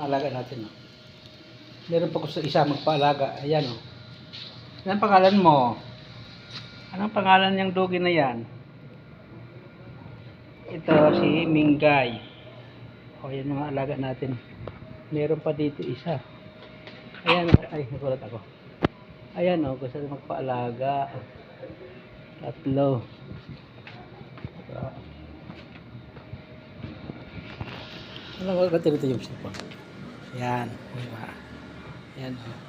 mga alaga natin. Oh. Meron pa gusto isa magpaalaga. Ayan oh. Anong pangalan mo? Anong pangalan niyang doggy na yan? Ito si Mingay. O yan mga alaga natin. Meron pa dito isa. Ayan oh. Ay nagulat ako. Ayan oh. Gusto na magpaalaga. Tatlo. Alam ko dito yung sipon. Yan, diba? Yan, oh.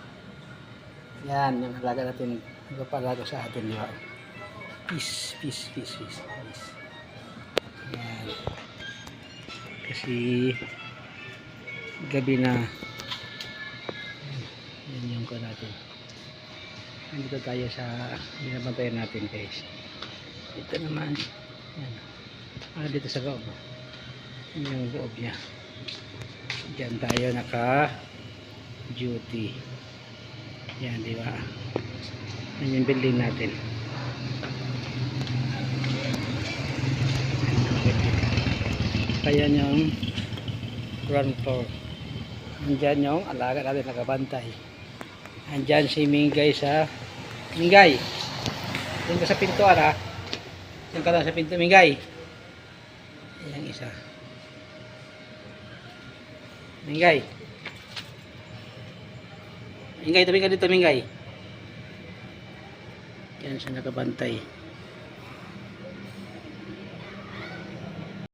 Yan, yung alaga natin, nagpapalaga sa atin, diba? Peace. Yan. Kasi, gabi na, yan yung ko natin. Nandito tayo sa, binabantayan natin, guys. Ito naman, yan. Dito sa loob, yan yung loob niya. Diyan tayo naka duty. Yan, di ba? Yan yung building natin. Kaya yung ground floor. Andyan yung alaga natin nakabantay. Andyan si Mingay sa Mingay. Diyan ka sa pintuan ha. Diyan ka lang sa pinto Mingay. Ayan isa. Mingay. Mingay, tumingin ka dito, Mingay. Yan siya nakabantay.